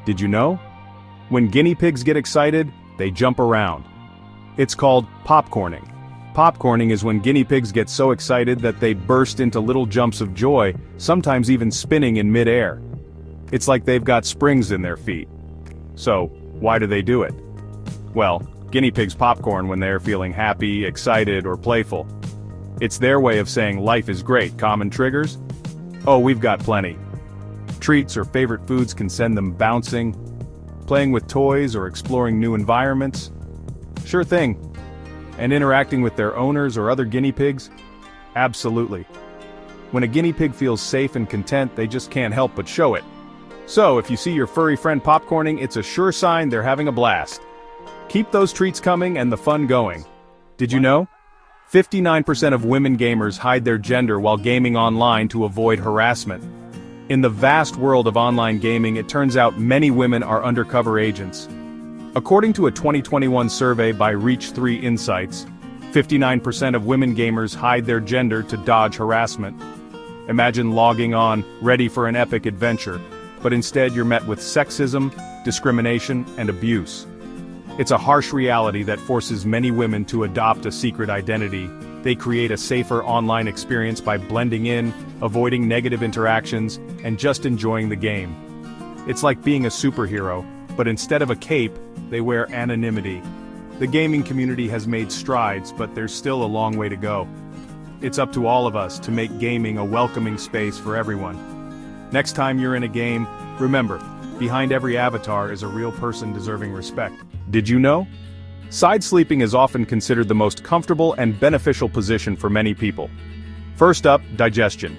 Did you know? When guinea pigs get excited, they jump around. It's called popcorning. Popcorning is when guinea pigs get so excited that they burst into little jumps of joy, sometimes even spinning in mid-air. It's like they've got springs in their feet. So, why do they do it? Well, guinea pigs popcorn when they're feeling happy, excited, or playful. It's their way of saying life is great. Common triggers? Oh, we've got plenty. Treats or favorite foods can send them bouncing, playing with toys or exploring new environments. Sure thing. And interacting with their owners or other guinea pigs? Absolutely. When a guinea pig feels safe and content, they just can't help but show it. So, if you see your furry friend popcorning, it's a sure sign they're having a blast. Keep those treats coming and the fun going. Did you know? 59% of women gamers hide their gender while gaming online to avoid harassment. In the vast world of online gaming, it turns out many women are undercover agents. According to a 2021 survey by Reach3 Insights, 59% of women gamers hide their gender to dodge harassment. Imagine logging on, ready for an epic adventure, but instead you're met with sexism, discrimination, and abuse. It's a harsh reality that forces many women to adopt a secret identity. They create a safer online experience by blending in, avoiding negative interactions, and just enjoying the game. It's like being a superhero, but instead of a cape, they wear anonymity. The gaming community has made strides, but there's still a long way to go. It's up to all of us to make gaming a welcoming space for everyone. Next time you're in a game, remember, behind every avatar is a real person deserving respect. Did you know? Side sleeping is often considered the most comfortable and beneficial position for many people. First up, digestion.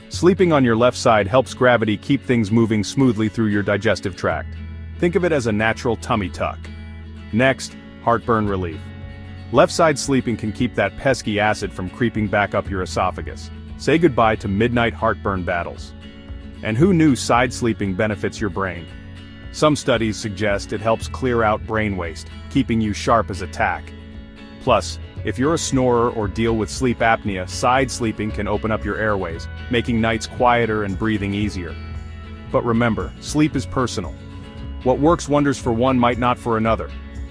Sleeping on your left side helps gravity keep things moving smoothly through your digestive tract. Think of it as a natural tummy tuck. Next, heartburn relief. Left side sleeping can keep that pesky acid from creeping back up your esophagus. Say goodbye to midnight heartburn battles. And who knew side sleeping benefits your brain? Some studies suggest it helps clear out brain waste, keeping you sharp as a tack. Plus, if you're a snorer or deal with sleep apnea, side sleeping can open up your airways, making nights quieter and breathing easier. But remember, sleep is personal. What works wonders for one might not for another.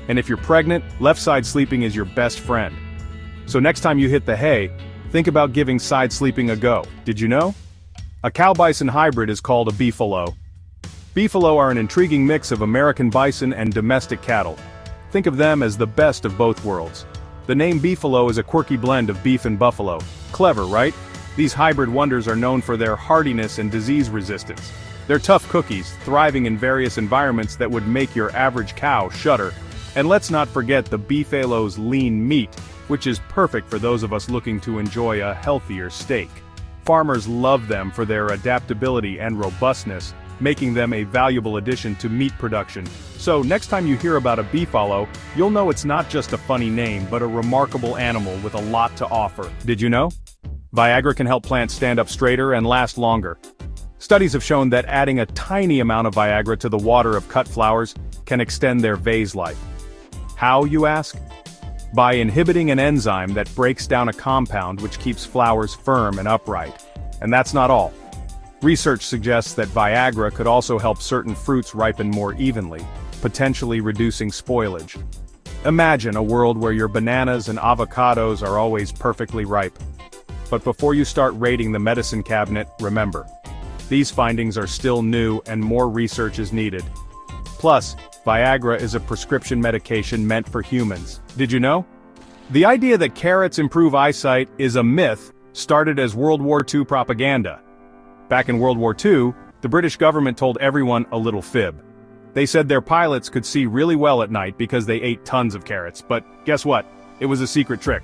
And if you're pregnant, left side sleeping is your best friend. So next time you hit the hay, think about giving side sleeping a go. Did you know? A cow-bison hybrid is called a beefalo. Beefalo are an intriguing mix of American bison and domestic cattle. Think of them as the best of both worlds. The name beefalo is a quirky blend of beef and buffalo. Clever, right? These hybrid wonders are known for their hardiness and disease resistance. They're tough cookies, thriving in various environments that would make your average cow shudder. And let's not forget the beefalo's lean meat, which is perfect for those of us looking to enjoy a healthier steak. Farmers love them for their adaptability and robustness, making them a valuable addition to meat production. So next time you hear about a beefalo, you'll know it's not just a funny name but a remarkable animal with a lot to offer. Did you know? Viagra can help plants stand up straighter and last longer. Studies have shown that adding a tiny amount of Viagra to the water of cut flowers can extend their vase life. How, you ask? By inhibiting an enzyme that breaks down a compound which keeps flowers firm and upright. And that's not all. Research suggests that Viagra could also help certain fruits ripen more evenly, potentially reducing spoilage. Imagine a world where your bananas and avocados are always perfectly ripe. But before you start raiding the medicine cabinet, remember, these findings are still new and more research is needed. Plus, Viagra is a prescription medication meant for humans. Did you know? The idea that carrots improve eyesight is a myth started as World War II propaganda. Back in World War II, the British government told everyone a little fib. They said their pilots could see really well at night because they ate tons of carrots, but guess what? It was a secret trick.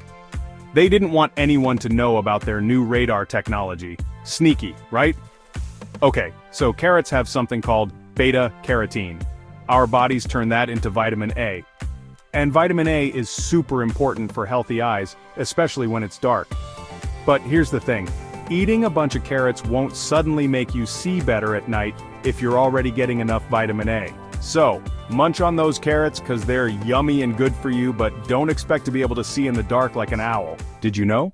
They didn't want anyone to know about their new radar technology. Sneaky, right? Okay, so carrots have something called beta-carotene. Our bodies turn that into vitamin A. And vitamin A is super important for healthy eyes, especially when it's dark. But here's the thing. Eating a bunch of carrots won't suddenly make you see better at night if you're already getting enough vitamin A. So, munch on those carrots because they're yummy and good for you, but don't expect to be able to see in the dark like an owl. Did you know?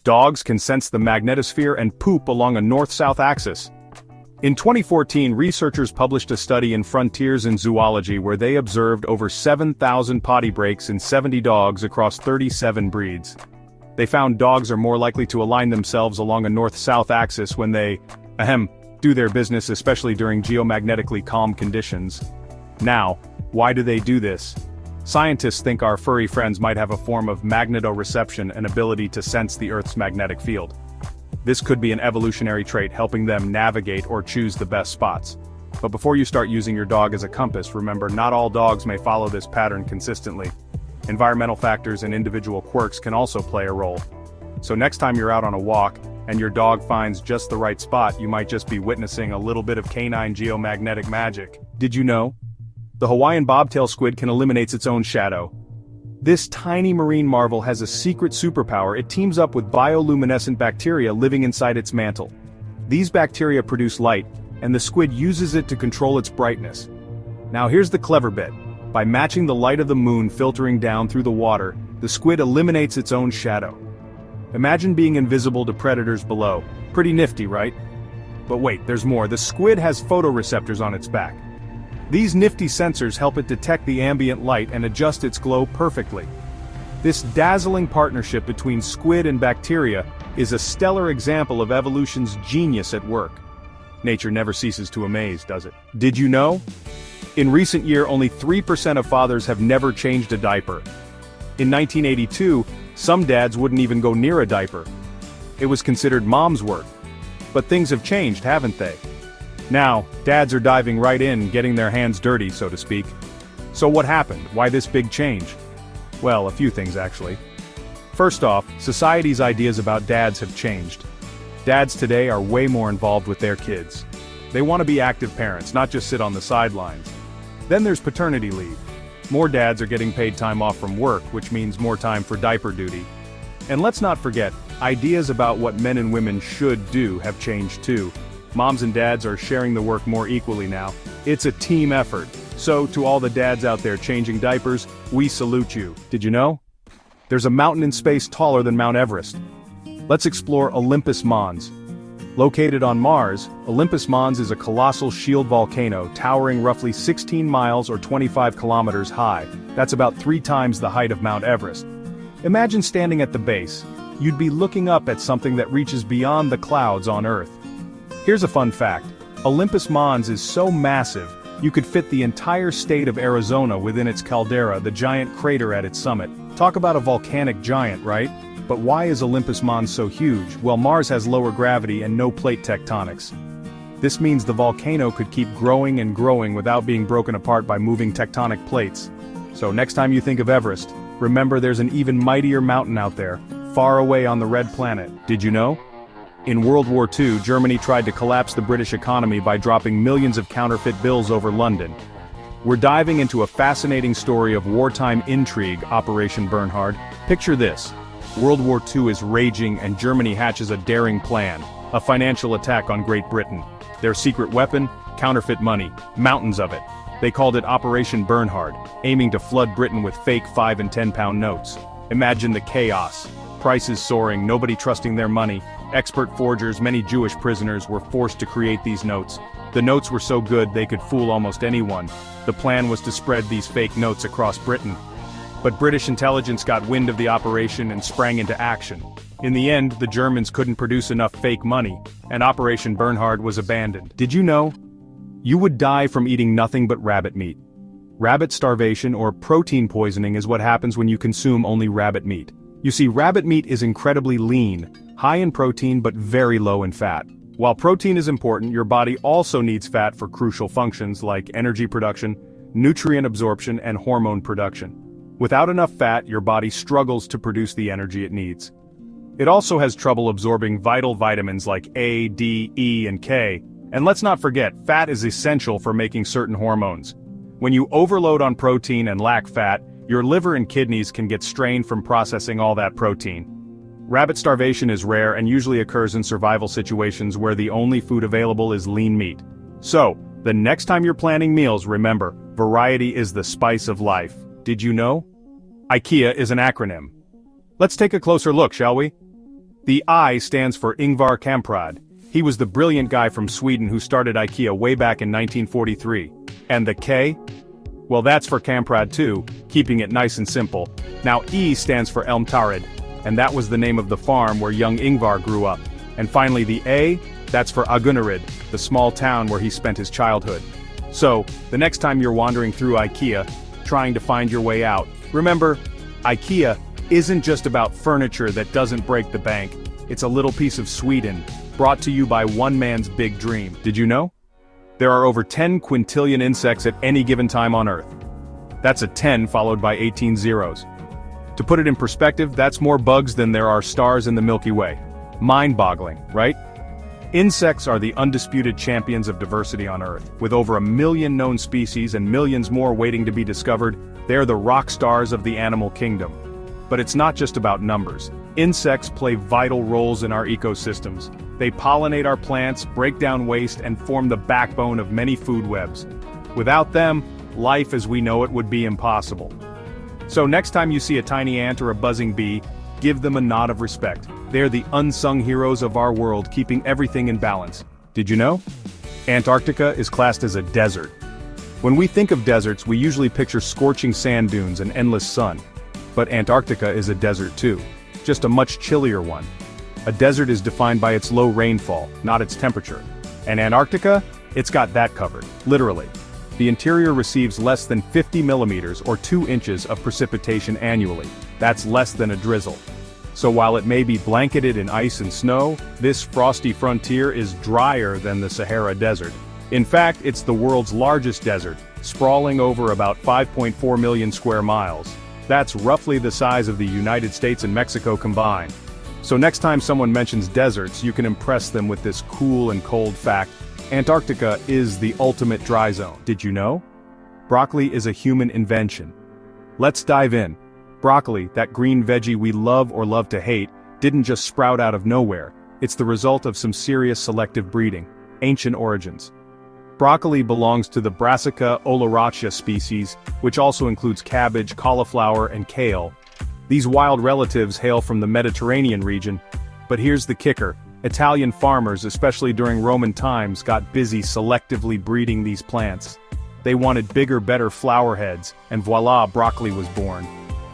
Dogs can sense the magnetosphere and poop along a north-south axis. In 2014, researchers published a study in Frontiers in Zoology where they observed over 7,000 potty breaks in 70 dogs across 37 breeds. They found dogs are more likely to align themselves along a north-south axis when they, do their business, especially during geomagnetically calm conditions. Now, why do they do this? Scientists think our furry friends might have a form of magnetoreception, an ability to sense the Earth's magnetic field. This could be an evolutionary trait helping them navigate or choose the best spots. But before you start using your dog as a compass, remember not all dogs may follow this pattern consistently. Environmental factors and individual quirks can also play a role. So next time you're out on a walk, and your dog finds just the right spot, you might just be witnessing a little bit of canine geomagnetic magic. Did you know? The Hawaiian bobtail squid can eliminate its own shadow. This tiny marine marvel has a secret superpower. It teams up with bioluminescent bacteria living inside its mantle. These bacteria produce light, and the squid uses it to control its brightness. Now here's the clever bit. By matching the light of the moon filtering down through the water, the squid eliminates its own shadow. Imagine being invisible to predators below. Pretty nifty, right? But wait, there's more. The squid has photoreceptors on its back. These nifty sensors help it detect the ambient light and adjust its glow perfectly. This dazzling partnership between squid and bacteria is a stellar example of evolution's genius at work. Nature never ceases to amaze, does it? Did you know? In recent years, only 3% of fathers have never changed a diaper. In 1982, some dads wouldn't even go near a diaper. It was considered mom's work. But things have changed, haven't they? Now, dads are diving right in, getting their hands dirty, so to speak. So what happened? Why this big change? Well, a few things actually. First off, society's ideas about dads have changed. Dads today are way more involved with their kids. They want to be active parents, not just sit on the sidelines. Then there's paternity leave. More dads are getting paid time off from work, which means more time for diaper duty. And let's not forget, ideas about what men and women should do have changed too. Moms and dads are sharing the work more equally now. It's a team effort. So, to all the dads out there changing diapers, we salute you. Did you know? There's a mountain in space taller than Mount Everest. Let's explore Olympus Mons. Located on Mars, Olympus Mons is a colossal shield volcano towering roughly 16 miles or 25 kilometers high. That's about 3 times the height of Mount Everest. Imagine standing at the base. You'd be looking up at something that reaches beyond the clouds on Earth. Here's a fun fact. Olympus Mons is so massive, you could fit the entire state of Arizona within its caldera, the giant crater at its summit. Talk about a volcanic giant, right? But why is Olympus Mons so huge? Well, Mars has lower gravity and no plate tectonics. This means the volcano could keep growing and growing without being broken apart by moving tectonic plates. So next time you think of Everest, remember there's an even mightier mountain out there, far away on the red planet. Did you know? In World War II, Germany tried to collapse the British economy by dropping millions of counterfeit bills over London. We're diving into a fascinating story of wartime intrigue, Operation Bernhard. Picture this. World War II is raging and Germany hatches a daring plan, a financial attack on Great Britain. Their secret weapon? Counterfeit money, mountains of it. They called it Operation Bernhard, aiming to flood Britain with fake 5 and 10 pound notes. Imagine the chaos. Prices soaring, nobody trusting their money. Expert forgers, many Jewish prisoners, were forced to create these notes. The notes were so good they could fool almost anyone. The plan was to spread these fake notes across Britain. But British intelligence got wind of the operation and sprang into action. In the end, the Germans couldn't produce enough fake money, and Operation Bernhard was abandoned. Did you know? You would die from eating nothing but rabbit meat. Rabbit starvation or protein poisoning is what happens when you consume only rabbit meat. You see, rabbit meat is incredibly lean, high in protein but very low in fat. While protein is important, your body also needs fat for crucial functions like energy production, nutrient absorption, and hormone production. Without enough fat, your body struggles to produce the energy it needs. It also has trouble absorbing vital vitamins like A, D, E, and K. And let's not forget, fat is essential for making certain hormones. When you overload on protein and lack fat, your liver and kidneys can get strained from processing all that protein. Rabbit starvation is rare and usually occurs in survival situations where the only food available is lean meat. So, the next time you're planning meals, remember, variety is the spice of life. Did you know? IKEA is an acronym. Let's take a closer look, shall we? The I stands for Ingvar Kamprad. He was the brilliant guy from Sweden who started IKEA way back in 1943. And the K? Well, that's for Kamprad too, keeping it nice and simple. Now E stands for Elmtaryd, and that was the name of the farm where young Ingvar grew up. And finally the A, that's for Agunnaryd, the small town where he spent his childhood. So, the next time you're wandering through IKEA, trying to find your way out, remember, IKEA isn't just about furniture that doesn't break the bank. It's a little piece of Sweden, brought to you by one man's big dream. Did you know? There are over 10 quintillion insects at any given time on Earth. That's a 10 followed by 18 zeros. To put it in perspective, that's more bugs than there are stars in the Milky Way. Mind-boggling, right? Insects are the undisputed champions of diversity on Earth. With over 1 million known species and millions more waiting to be discovered, they're the rock stars of the animal kingdom. But it's not just about numbers. Insects play vital roles in our ecosystems. They pollinate our plants, break down waste, and form the backbone of many food webs. Without them, life as we know it would be impossible. So next time you see a tiny ant or a buzzing bee, give them a nod of respect. They're the unsung heroes of our world, keeping everything in balance. Did you know? Antarctica is classed as a desert. When we think of deserts, we usually picture scorching sand dunes and endless sun. But Antarctica is a desert too, just a much chillier one. A desert is defined by its low rainfall, not its temperature. And Antarctica? It's got that covered, literally. The interior receives less than 50 millimeters or 2 inches of precipitation annually. That's less than a drizzle. So while it may be blanketed in ice and snow, this frosty frontier is drier than the Sahara Desert. In fact, it's the world's largest desert, sprawling over about 5.4 million square miles. That's roughly the size of the United States and Mexico combined. So next time someone mentions deserts, you can impress them with this cool and cold fact: Antarctica is the ultimate dry zone. Did you know? Broccoli is a human invention. Let's dive in. Broccoli, that green veggie we love or love to hate, didn't just sprout out of nowhere. It's the result of some serious selective breeding. Ancient origins. Broccoli belongs to the Brassica oleracea species, which also includes cabbage, cauliflower, and kale. These wild relatives hail from the Mediterranean region. But here's the kicker: Italian farmers, especially during Roman times, got busy selectively breeding these plants. They wanted bigger, better flower heads, and voila, broccoli was born.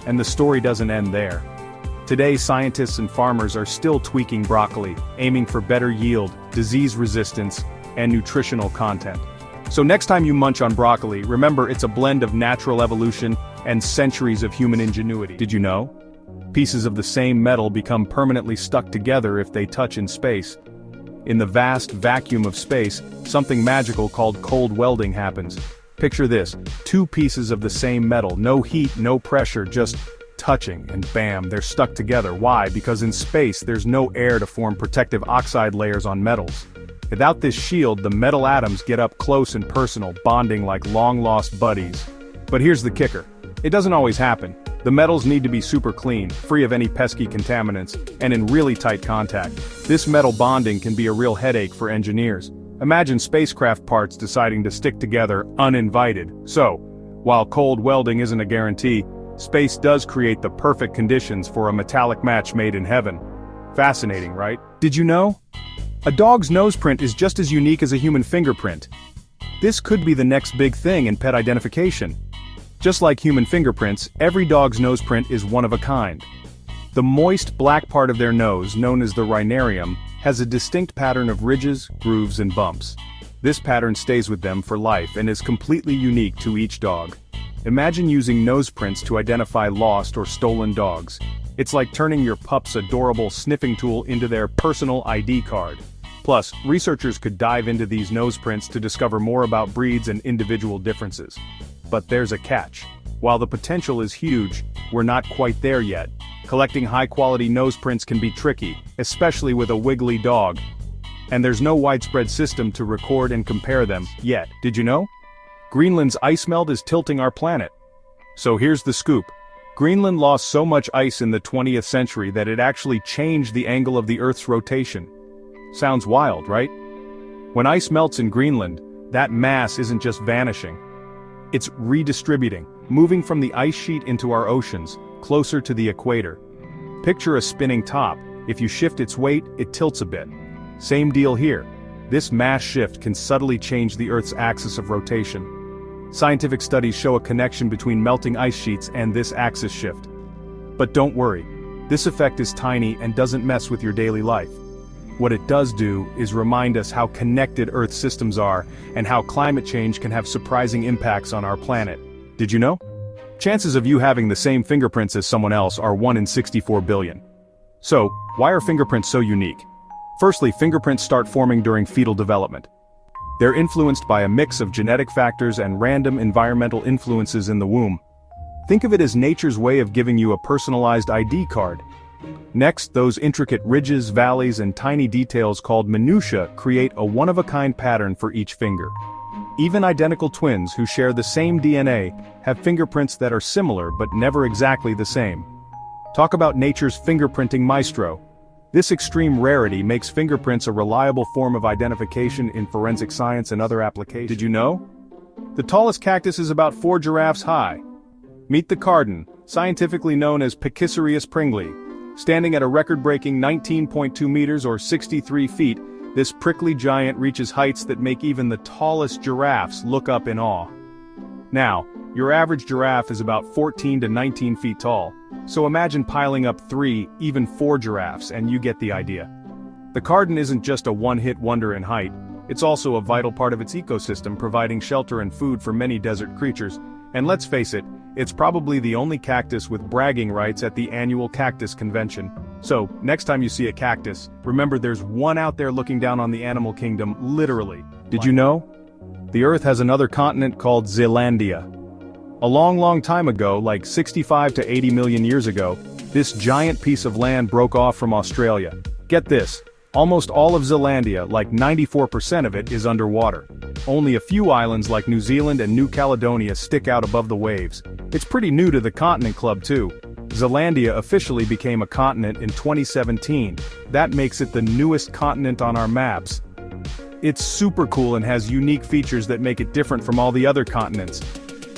And the story doesn't end there. Today, scientists and farmers are still tweaking broccoli, aiming for better yield, disease resistance, and nutritional content. So next time you munch on broccoli, remember it's a blend of natural evolution and centuries of human ingenuity. Did you know? Pieces of the same metal become permanently stuck together if they touch in space. In the vast vacuum of space, something magical called cold welding happens. Picture this: 2 pieces of the same metal, no heat, no pressure, just touching, and bam, they're stuck together. Why? Because in space there's no air to form protective oxide layers on metals. Without this shield, the metal atoms get up close and personal, bonding like long-lost buddies. But here's the kicker: it doesn't always happen. The metals need to be super clean, free of any pesky contaminants, and in really tight contact. This metal bonding can be a real headache for engineers. Imagine spacecraft parts deciding to stick together uninvited. So, while cold welding isn't a guarantee, space does create the perfect conditions for a metallic match made in heaven. Fascinating, right? Did you know? A dog's nose print is just as unique as a human fingerprint. This could be the next big thing in pet identification. Just like human fingerprints, every dog's nose print is one of a kind. The moist black part of their nose, known as the rhinarium, has a distinct pattern of ridges, grooves, and bumps. This pattern stays with them for life and is completely unique to each dog. Imagine using nose prints to identify lost or stolen dogs. It's like turning your pup's adorable sniffing tool into their personal ID card. Plus, researchers could dive into these nose prints to discover more about breeds and individual differences. But there's a catch. While the potential is huge, we're not quite there yet. Collecting high-quality nose prints can be tricky, especially with a wiggly dog. And there's no widespread system to record and compare them, yet. Did you know? Greenland's ice melt is tilting our planet. So here's the scoop. Greenland lost so much ice in the 20th century that it actually changed the angle of the Earth's rotation. Sounds wild, right? When ice melts in Greenland, that mass isn't just vanishing. It's redistributing, moving from the ice sheet into our oceans, closer to the equator. Picture a spinning top. If you shift its weight, it tilts a bit. Same deal here. This mass shift can subtly change the Earth's axis of rotation. Scientific studies show a connection between melting ice sheets and this axis shift. But don't worry, this effect is tiny and doesn't mess with your daily life. What it does do is remind us how connected Earth's systems are and how climate change can have surprising impacts on our planet. Did you know? Chances of you having the same fingerprints as someone else are 1 in 64 billion. So, why are fingerprints so unique? Firstly, fingerprints start forming during fetal development. They're influenced by a mix of genetic factors and random environmental influences in the womb. Think of it as nature's way of giving you a personalized ID card. Next, those intricate ridges, valleys, and tiny details called minutiae create a one-of-a-kind pattern for each finger. Even identical twins who share the same DNA have fingerprints that are similar but never exactly the same. Talk about nature's fingerprinting maestro. This extreme rarity makes fingerprints a reliable form of identification in forensic science and other applications. Did you know? The tallest cactus is about 4 giraffes high. Meet the cardon, scientifically known as Pachyscereus pringli. Standing at a record-breaking 19.2 meters or 63 feet, this prickly giant reaches heights that make even the tallest giraffes look up in awe. Now, your average giraffe is about 14 to 19 feet tall, so imagine piling up 3, even 4 giraffes and you get the idea. The cardon isn't just a one-hit wonder in height, it's also a vital part of its ecosystem, providing shelter and food for many desert creatures, and let's face it, it's probably the only cactus with bragging rights at the annual cactus convention. So, next time you see a cactus, remember there's one out there looking down on the animal kingdom, literally. Did you know? The Earth has another continent called Zealandia. A long time ago, like 65 to 80 million years ago, this giant piece of land broke off from Australia. Get this, almost all of Zealandia, like 94% of it, is underwater. Only a few islands like New Zealand and New Caledonia stick out above the waves. It's pretty new to the continent club too. Zealandia officially became a continent in 2017. That makes it the newest continent on our maps. It's super cool and has unique features that make it different from all the other continents.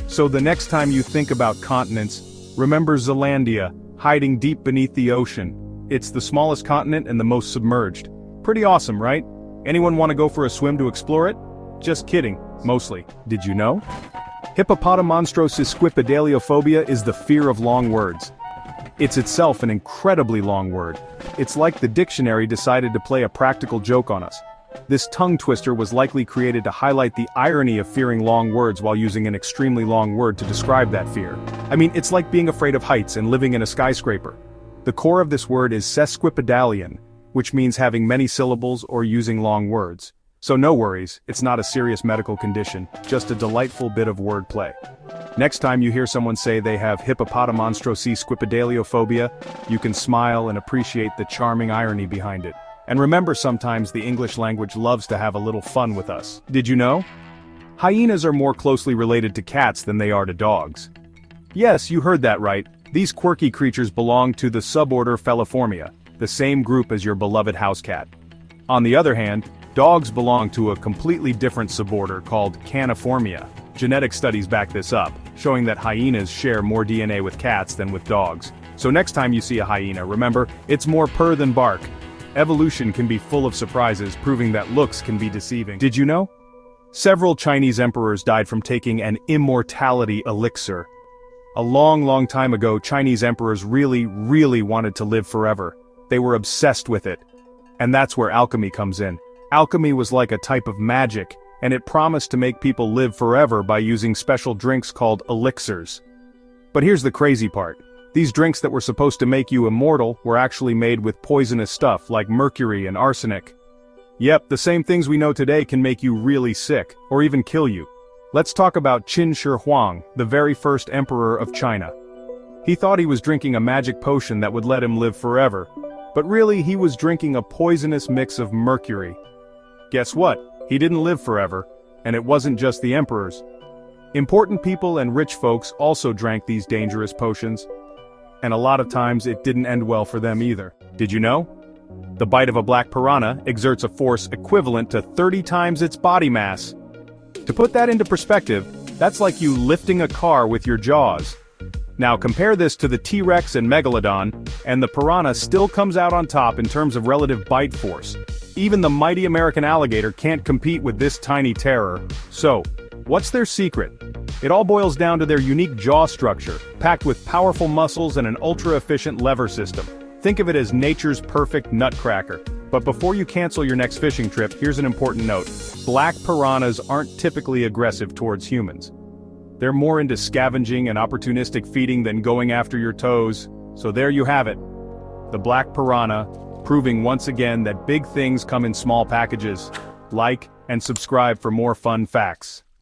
So the next time you think about continents, remember Zealandia, hiding deep beneath the ocean. It's the smallest continent and the most submerged. Pretty awesome, right? Anyone want to go for a swim to explore it? Just kidding, mostly. Did you know? Hippopotamonstrosesquipedaliophobia is the fear of long words. It's itself an incredibly long word. It's like the dictionary decided to play a practical joke on us. This tongue twister was likely created to highlight the irony of fearing long words while using an extremely long word to describe that fear. I mean, it's like being afraid of heights and living in a skyscraper. The core of this word is sesquipedalian, which means having many syllables or using long words. So no worries, it's not a serious medical condition, just a delightful bit of wordplay. Next time you hear someone say they have hippopotamonstrosesquipedaliophobia, you can smile and appreciate the charming irony behind it. And remember, sometimes the English language loves to have a little fun with us. Did you know? Hyenas are more closely related to cats than they are to dogs. Yes, you heard that right. These quirky creatures belong to the suborder Feliformia, the same group as your beloved house cat. On the other hand, dogs belong to a completely different suborder called Caniformia. Genetic studies back this up, showing that hyenas share more DNA with cats than with dogs. So next time you see a hyena, remember, it's more purr than bark. Evolution can be full of surprises, proving that looks can be deceiving. Did you know? Several Chinese emperors died from taking an immortality elixir. A long time ago, Chinese emperors really wanted to live forever. They were obsessed with it. And that's where alchemy comes in. Alchemy was like a type of magic, and it promised to make people live forever by using special drinks called elixirs. But here's the crazy part. These drinks that were supposed to make you immortal were actually made with poisonous stuff like mercury and arsenic. Yep, the same things we know today can make you really sick, or even kill you. Let's talk about Qin Shi Huang, the very first emperor of China. He thought he was drinking a magic potion that would let him live forever, but really he was drinking a poisonous mix of mercury. Guess what? He didn't live forever, and it wasn't just the emperors. Important people and rich folks also drank these dangerous potions. And a lot of times it didn't end well for them either. Did you know? The bite of a black piranha exerts a force equivalent to 30 times its body mass. To put that into perspective, that's like you lifting a car with your jaws. Now compare this to the T-Rex and Megalodon, and the piranha still comes out on top in terms of relative bite force. Even the mighty American alligator can't compete with this tiny terror. So, what's their secret? It all boils down to their unique jaw structure, packed with powerful muscles and an ultra-efficient lever system. Think of it as nature's perfect nutcracker. But before you cancel your next fishing trip, here's an important note. Black piranhas aren't typically aggressive towards humans. They're more into scavenging and opportunistic feeding than going after your toes. So there you have it. The black piranha, proving once again that big things come in small packages. Like and subscribe for more fun facts.